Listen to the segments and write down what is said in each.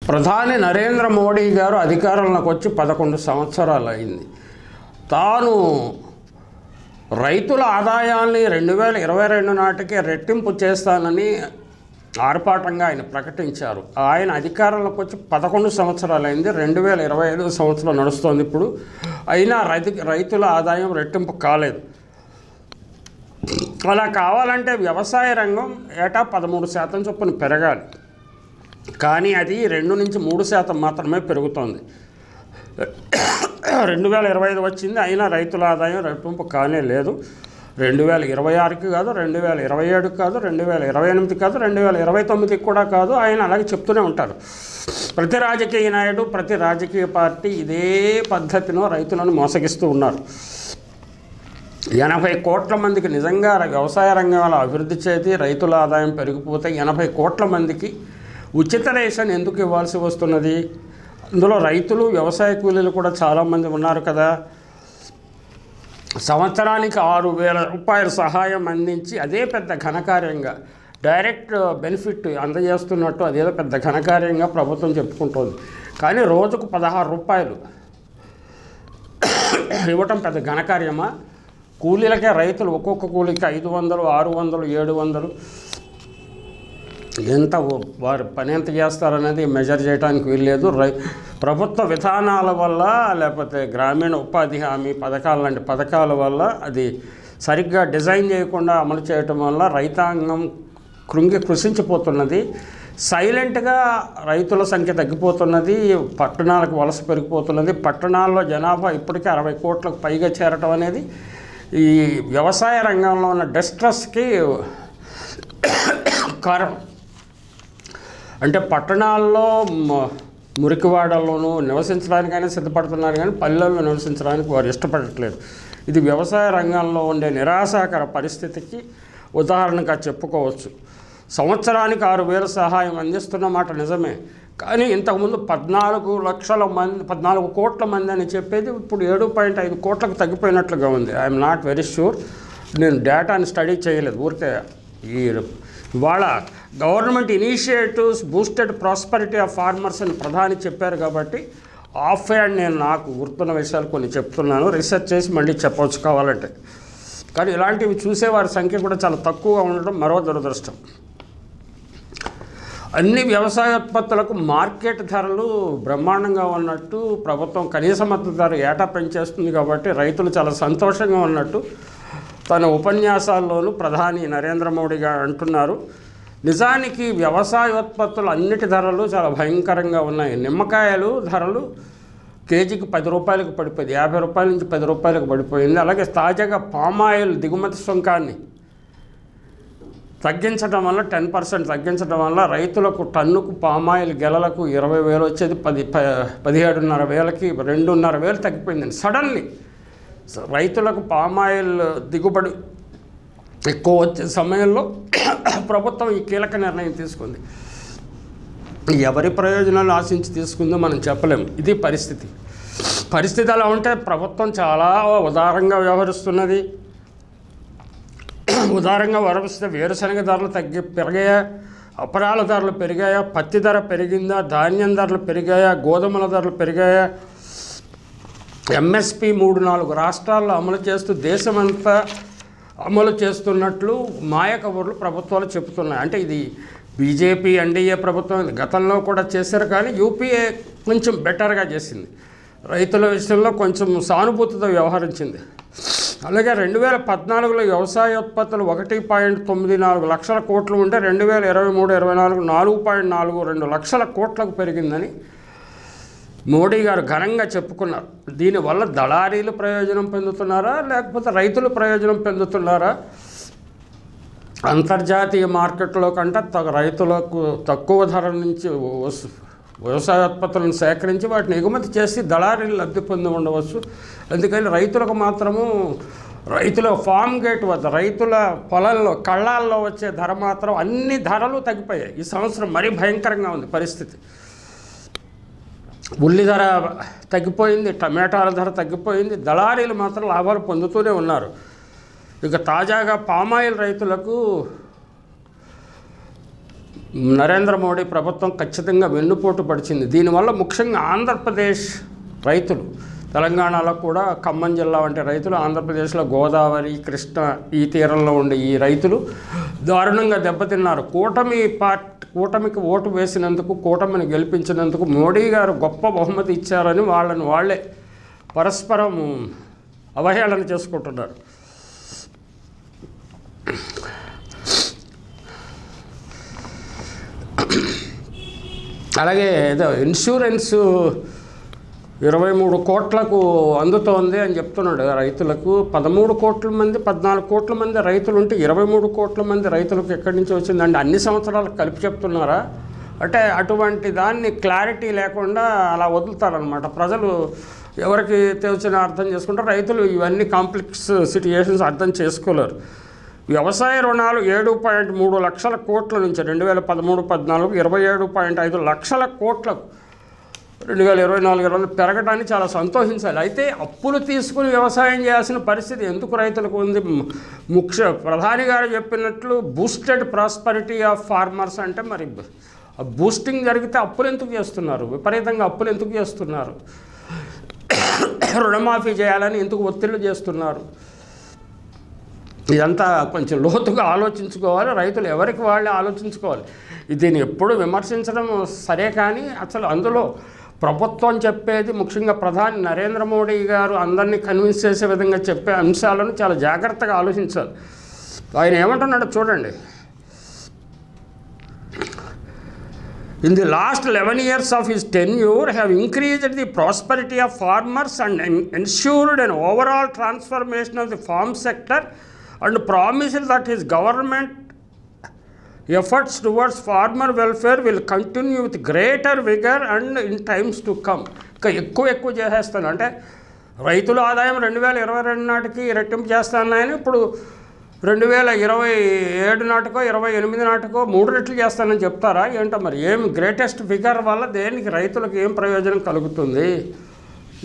ప్రధాని నరేంద్ర మోడీ గారు అధికారంలోకి వచ్చి 11 సంవత్సరాలు అయింది. తాను రైతుల ఆదాయాన్ని 2022 నాటికి రెట్టింపు చేస్తానని ఆర్పాటంగా ఆయన ప్రకటించారు. ఆయన అధికారంలోకి వచ్చి 11 సంవత్సరాలు అయింది. 2025 సంవత్సరం నడుస్తోంది ఇప్పుడు. అయినా రైతుల ఆదాయం రెట్టింపు కాలేదు. అలా కావాలంటే వ్యవసాయ రంగం ఏటా 13% చొప్పున పెరగాలి. కానీ అది 2 నుంచి 3% మాత్రమే పెరుగుతోంది. 2025 వచ్చింది, అయినా రైతుల ఆదాయం రెట్టింపు కానే లేదు. 2026కి కాదు, 2027కి కాదు, 2028కి కాదు, 2029కి కూడా కాదు. ఆయన అలాగే చెప్తూనే ఉంటారు. ప్రతి రాజకీయ నాయుడు, ప్రతి రాజకీయ పార్టీ ఇదే పద్ధతిలో రైతులను మోసగిస్తూ ఉన్నారు. 80 కోట్ల మందికి నిజంగా వ్యవసాయ రంగంలో అభివృద్ధి చేసి రైతుల ఆదాయం పెరిగిపోతే 80 కోట్ల మందికి ఉచిత రేషన్ ఎందుకు ఇవ్వాల్సి వస్తున్నది? అందులో రైతులు, వ్యవసాయ కూలీలు కూడా చాలామంది ఉన్నారు కదా. సంవత్సరానికి 6,000 రూపాయల సహాయం అందించి అదే పెద్ద ఘనకార్యంగా, డైరెక్ట్ బెనిఫిట్ అందజేస్తున్నట్టు అదేదో పెద్ద ఘనకార్యంగా ప్రభుత్వం చెప్పుకుంటుంది. కానీ రోజుకు 16 రూపాయలు ఇవ్వటం పెద్ద ఘనకార్యమా? కూలీలకే రైతులు ఒక్కొక్క కూలీకి 500, 600, 700 ఎంత వారు పని ఎంత చేస్తారనేది మెజర్ చేయడానికి వీల్లేదు. ప్రభుత్వ విధానాల వల్ల, లేకపోతే గ్రామీణ ఉపాధి హామీ పథకాల లాంటి పథకాల వల్ల అది సరిగ్గా డిజైన్ చేయకుండా అమలు చేయటం వల్ల రైతాంగం కృషించిపోతున్నది. సైలెంట్గా రైతుల సంఖ్య తగ్గిపోతున్నది. పట్టణాలకు వలస పెరిగిపోతున్నది. పట్టణాల్లో జనాభా ఇప్పటికే 60 కోట్లకు పైగా చేరటం అనేది ఈ వ్యవసాయ రంగంలో ఉన్న డిస్ట్రెస్కి కారణం. అంటే పట్టణాల్లో మురికివాడల్లోనూ నివసించడానికైనా సిద్ధపడుతున్నారు, కానీ పల్లెల్లో నివసించడానికి వారు ఇష్టపడట్లేదు. ఇది వ్యవసాయ రంగంలో ఉండే నిరాశాకర పరిస్థితికి ఉదాహరణగా చెప్పుకోవచ్చు. సంవత్సరానికి 6,000 సహాయం అందిస్తున్న మాట నిజమే, కానీ ఇంతకుముందు 14 కోట్ల మంది అని చెప్పేది ఇప్పుడు 7.5 కోట్లకు తగ్గిపోయినట్లుగా ఉంది. ఐఎమ్ నాట్ వెరీ ష్యూర్, నేను డేటాని స్టడీ చేయలేదు. ఊరికే ఇవాళ government initiatives boosted prosperity of farmers అని ప్రధాని చెప్పారు కాబట్టి ఆఫ్ హ్యాండ్ నేను నాకు గుర్తున్న విషయాలు కొన్ని చెప్తున్నాను. రీసెర్చ్ చేసి మళ్ళీ చెప్పవచ్చు కావాలంటే. కానీ ఇలాంటివి చూసేవారి సంఖ్య కూడా చాలా తక్కువగా ఉండడం మరో దురదృష్టం. అన్ని వ్యవసాయోత్పత్తులకు మార్కెట్ ధరలు బ్రహ్మాండంగా ఉన్నట్టు ప్రభుత్వం కనీస మద్దతు ధర ఏటా పెంచేస్తుంది కాబట్టి రైతులు చాలా సంతోషంగా ఉన్నట్టు తన ఉపన్యాసాల్లోనూ ప్రధాని నరేంద్ర మోడీ గారు అంటున్నారు. నిజానికి వ్యవసాయోత్పత్తులు అన్నిటి ధరలు చాలా భయంకరంగా ఉన్నాయి. నిమ్మకాయలు ధరలు కేజీకి 10 రూపాయలకు పడిపోయింది, 50 రూపాయల నుంచి 10 రూపాయలకు పడిపోయింది. అలాగే తాజాగా పామాయిల్ దిగుమతి సుంకాన్ని తగ్గించడం వల్ల 10% తగ్గించడం వల్ల రైతులకు టన్నుకు పామాయిల్ గెలలకు 20,000 వచ్చేది 17,500కి 2,500 తగ్గిపోయిందండి. సడన్లీ రైతులకు పామాయిల్ దిగుబడి ఎక్కువ వచ్చే సమయంలో ప్రభుత్వం ఈ కీలక నిర్ణయం తీసుకుంది. ఎవరి ప్రయోజనాలు ఆశించి తీసుకుందో మనం చెప్పలేము. ఇది పరిస్థితి అలా ఉంటే ప్రభుత్వం చాలా ఉదారంగా వ్యవహరిస్తున్నది. ఉదారంగా వ్యవహరిస్తే వేరుశనగ ధరలు పెరిగాయా, అపరాల ధరలు పెరిగాయా, పత్తి ధర పెరిగిందా, ధాన్యం ధరలు పెరిగాయా, గోధుమల ధరలు పెరిగాయా, ఎంఎస్పి 3-4 రాష్ట్రాల్లో అమలు చేస్తూ దేశమంతా అమలు చేస్తున్నట్లు మాయకబుర్లు ప్రభుత్వాలు చెబుతున్నాయి. అంటే ఇది బీజేపీ ఎన్డీఏ ప్రభుత్వం గతంలో కూడా చేశారు, కానీ యూపీఏ కొంచెం బెటర్గా చేసింది. రైతుల విషయంలో కొంచెం సానుభూతితో వ్యవహరించింది. అలాగే 2014లో వ్యవసాయోత్పత్తులు 1.94 లక్షల కోట్లు ఉంటే 2023-24 4.42 లక్షల కోట్లకు పెరిగిందని మోడీ గారు ఘనంగా చెప్పుకున్నారు. దీనివల్ల దళారీలు ప్రయోజనం పొందుతున్నారా, లేకపోతే రైతులు ప్రయోజనం పొందుతున్నారా? అంతర్జాతీయ మార్కెట్లో కంటే రైతులకు తక్కువ ధర నుంచి వ్యవసాయోత్పత్తులను సేకరించి వాటిని ఎగుమతి చేసి దళారీలు లబ్ధి పొంది ఉండవచ్చు. అందుకని రైతులకు మాత్రము రైతుల ఫామ్ గేట్ వద్ద, రైతుల పొలాల్లో కళ్ళాల్లో వచ్చే ధర మాత్రం అన్ని ధరలు తగ్గిపోయాయి. ఈ సంవత్సరం మరీ భయంకరంగా ఉంది పరిస్థితి. ఉల్లి ధర తగ్గిపోయింది, టమాటాల ధర తగ్గిపోయింది. దళారీలు మాత్రం లాభాలు పొందుతూనే ఉన్నారు. ఇక తాజాగా పామాయిల్ రైతులకు నరేంద్ర మోడీ ప్రభుత్వం ఖచ్చితంగా వెన్నుపోటు పడిచింది. దీనివల్ల ముఖ్యంగా ఆంధ్రప్రదేశ్ రైతులు, తెలంగాణలో కూడా ఖమ్మం జిల్లా వంటి రైతులు, ఆంధ్రప్రదేశ్లో గోదావరి, కృష్ణ ఈ తీరంలో ఉండే ఈ రైతులు దారుణంగా దెబ్బతిన్నారు. కూటమికి ఓటు వేసినందుకు, కూటమిని గెలిపించినందుకు మోడీ గారు గొప్ప బహుమతి ఇచ్చారని వాళ్ళే పరస్పరం అవహేళన చేసుకుంటున్నారు. అలాగే ఏదో ఇన్సూరెన్సు 23 కోట్లకు అందుతోంది అని చెప్తున్నాడు రైతులకు. 13 కోట్ల మంది 14 కోట్ల మంది రైతులు ఉంటే 23 కోట్ల మంది రైతులకు ఎక్కడి నుంచి వచ్చిందండి? అన్ని సంవత్సరాలకు కలిపి చెప్తున్నారా? అంటే అటువంటి దాన్ని క్లారిటీ లేకుండా అలా వదులుతారనమాట. ప్రజలు ఎవరికి తెలిసిన అర్థం చేసుకుంటారు, రైతులు ఇవన్నీ కాంప్లెక్స్ సిట్యుయేషన్స్ అర్థం చేసుకోలేరు. వ్యవసాయ రుణాలు 7.3 లక్షల కోట్ల నుంచి 2013-14 27.5 లక్షల కోట్లకు 2024 పెరగడాన్ని చాలా సంతోషించాలి. అయితే అప్పులు తీసుకుని వ్యవసాయం చేయాల్సిన పరిస్థితి ఎందుకు రైతులకు ఉంది? ప్రధాని గారు చెప్పినట్లు బూస్టెడ్ ప్రాస్పరిటీ ఆఫ్ ఫార్మర్స్ అంటే మరి బూస్టింగ్ జరిగితే అప్పులు ఎందుకు చేస్తున్నారు? విపరీతంగా అప్పులు ఎందుకు చేస్తున్నారు? రుణమాఫీ చేయాలని ఎందుకు ఒత్తిళ్లు చేస్తున్నారు? ఇదంతా కొంచెం లోతుగా ఆలోచించుకోవాలి. రైతులు ఎవరికి వాళ్ళే ఆలోచించుకోవాలి. దీన్ని ఎప్పుడు విమర్శించడం సరే, కానీ అసలు అందులో ప్రభుత్వం చెప్పేది, ముఖ్యంగా ప్రధాని నరేంద్ర మోడీ గారు అందరినీ కన్విన్స్ చేసే విధంగా చెప్పే అంశాలను చాలా జాగ్రత్తగా ఆలోచించాలి. ఆయన ఏమంటున్నాడో చూడండి. In the last 11 years of his tenure have increased the prosperity of farmers and ensured an overall transformation of the farm sector, and promised that his government efforts towards farmer welfare will continue with greater vigor and in times to come. ఇంకా ఎక్కువ చేసేస్తాను అంటే రైతుల ఆదాయం 2022 నాటికి రెట్టింపు చేస్తానని ఇప్పుడు 2027 నాటికో 28 నాటికో 3 రెట్లు చేస్తానని చెప్తారా ఏంటో? మరి ఏం గ్రేటెస్ట్ ఫిగర్ వల్ల దేనికి రైతులకు ఏం ప్రయోజనం కలుగుతుంది?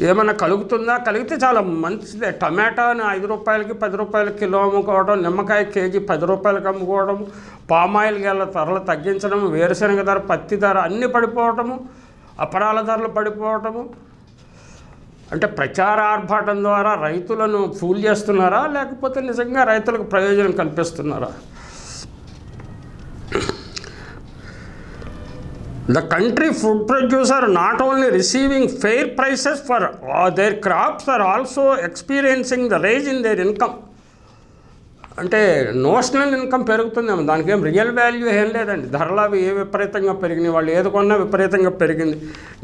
ఏమన్నా కలుగుతుందా? కలిగితే చాలా మంచిదే. టమాటాని 5 రూపాయలకి 10 రూపాయలకి కిలో అమ్ముకోవడం, నిమ్మకాయ కేజీ 10 రూపాయలకి అమ్ముకోవడం, పామాయిల్ గల ధరలు తగ్గించడం, వేరుశనగ ధర, పత్తి ధర అన్నీ పడిపోవటము, అపరాల ధరలు పడిపోవటము. అంటే ప్రచార ఆర్భాటం ద్వారా రైతులను ఫూల్ చేస్తున్నారా, లేకపోతే నిజంగా రైతులకు ప్రయోజనం కల్పిస్తున్నారా? The country food producer not only receiving fair prices for their crops are also experiencing the rise in their income. అంటే నోషనల్ ఇన్కమ్ పెరుగుతుందేమో, దానికి ఏం రియల్ వాల్యూ ఏం లేదండి. ధరలు అవి ఏ విపరీతంగా పెరిగినాయి, వాళ్ళు ఏది కొన్నా విపరీతంగా పెరిగింది.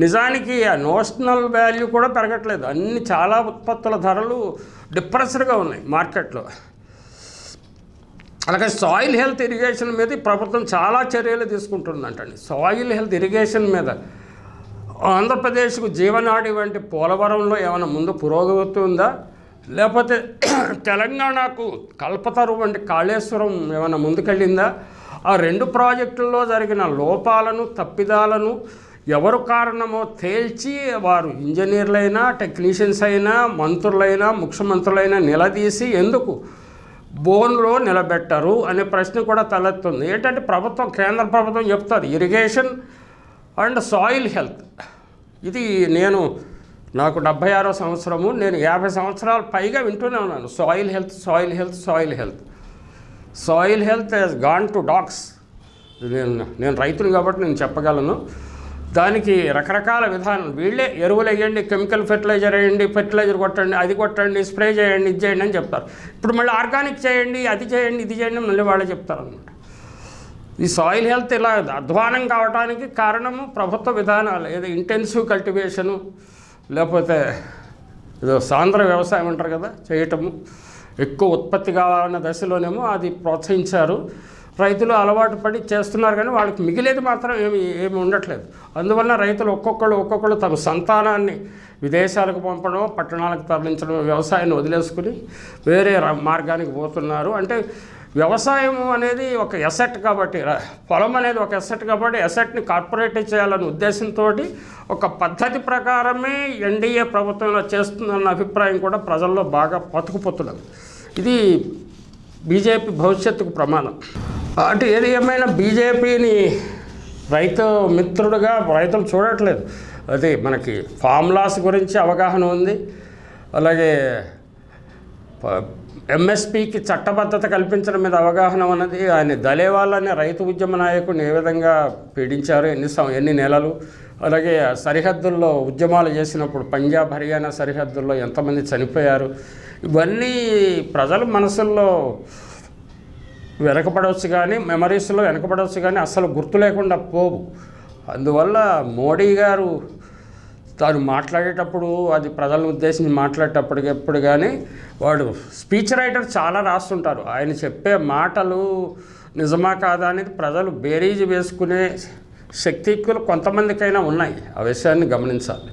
నిజానికి ఆ నోషనల్ వాల్యూ కూడా పెరగట్లేదు. అన్ని చాలా ఉత్పత్తుల ధరలు డిప్రెస్డ్గా ఉన్నాయి మార్కెట్లో. అలాగే సాయిల్ హెల్త్ ఇరిగేషన్ మీద ప్రభుత్వం చాలా చర్యలు తీసుకుంటుందంటండి. సాయిల్ హెల్త్ ఇరిగేషన్ మీద ఆంధ్రప్రదేశ్కు జీవనాడి వంటి పోలవరంలో ఏమైనా ముందు పురోగతి ఉందా, లేకపోతే తెలంగాణకు కల్పతరు వంటి కాళేశ్వరం ఏమైనా ముందుకెళ్ళిందా? ఆ 2 ప్రాజెక్టుల్లో జరిగిన లోపాలను, తప్పిదాలను ఎవరు కారణమో తేల్చి వారు ఇంజనీర్లైనా, టెక్నీషియన్స్ అయినా, మంత్రులైనా, ముఖ్యమంత్రులైనా నిలదీసి ఎందుకు బోన్లో నిలబెట్టరు అనే ప్రశ్న కూడా తలెత్తుంది. ఏంటంటే కేంద్ర ప్రభుత్వం చెప్తుంది ఇరిగేషన్ అండ్ సాయిల్ హెల్త్. ఇది నాకు 76వ సంవత్సరము, నేను 50 సంవత్సరాల పైగా వింటూనే ఉన్నాను. Soil health, soil health, soil health. Soil health has gone to dogs. నేను రైతుని కాబట్టి నేను చెప్పగలను. దానికి రకరకాల విధానం, వీళ్ళే ఎరువులు వేయండి, కెమికల్ ఫెర్టిలైజర్ వేయండి, ఫెర్టిలైజర్ కొట్టండి, అది కొట్టండి, స్ప్రే చేయండి, ఇది చేయండి అని చెప్తారు. ఇప్పుడు మళ్ళీ ఆర్గానిక్ చేయండి, అది చేయండి, ఇది చేయండి మళ్ళీ వాళ్ళే చెప్తారు అనమాట. ఈ సాయిల్ హెల్త్ ఇలా అధ్వానం కావడానికి కారణము ప్రభుత్వ విధానాలు. ఏదో ఇంటెన్సివ్ కల్టివేషను, లేకపోతే ఏదో సాంద్ర వ్యవసాయం అంటారు కదా, చేయటము, ఎక్కువ ఉత్పత్తి కావాలన్న దశలోనేమో అది ప్రోత్సహించారు. రైతులు అలవాటు పడి చేస్తున్నారు, కానీ వాళ్ళకి మిగిలేది మాత్రం ఏమి ఉండట్లేదు. అందువల్ల రైతులు ఒక్కొక్కళ్ళు తమ సంతానాన్ని విదేశాలకు పంపడం, పట్టణాలకు తరలించడం, వ్యవసాయాన్ని వదిలేసుకుని వేరే మార్గానికి పోతున్నారు. అంటే వ్యవసాయం అనేది ఒక ఎసెట్ కాబట్టి, పొలం అనేది ఒక ఎసెట్ కాబట్టి ఎసెట్ని కార్పొరేట్ చేయాలనే ఉద్దేశంతో ఒక పద్ధతి ప్రకారమే ఎన్డీఏ ప్రభుత్వంలో చేస్తుందన్న అభిప్రాయం కూడా ప్రజల్లో బాగా పతుకుపోతున్నది. ఇది బీజేపీ భవిష్యత్తుకు ప్రమాదం. అంటే ఏది ఏమైనా బీజేపీని రైతు మిత్రుడుగా రైతులు చూడట్లేదు. అది మనకి ఫార్ములాస్ గురించి అవగాహన ఉంది, అలాగే ఎంఎస్పికి చట్టబద్ధత కల్పించడం మీద అవగాహన ఉన్నది. ఆయన దళేవాళ్ళని రైతు ఉద్యమ నాయకుడిని ఏ విధంగా పీడించారు, ఎన్ని నెలలు, అలాగే సరిహద్దుల్లో ఉద్యమాలు చేసినప్పుడు పంజాబ్ హర్యానా సరిహద్దుల్లో ఎంతమంది చనిపోయారు, ఇవన్నీ ప్రజల మనసుల్లో వెనకపడవచ్చు కానీ, మెమరీస్లో వెనకపడవచ్చు కానీ అసలు గుర్తు లేకుండా పోవు. అందువల్ల మోడీ గారు తాను మాట్లాడేటప్పుడు, అది ప్రజలను ఉద్దేశించి మాట్లాడేటప్పటికెప్పుడు కానీ వాడు స్పీచ్ రైటర్ చాలా రాస్తుంటారు. ఆయన చెప్పే మాటలు నిజమా కాదా అనేది ప్రజలు బేరీజు వేసుకునే శక్తికులు కొంతమందికైనా ఉన్నాయి. ఆ విషయాన్ని గమనించాలి.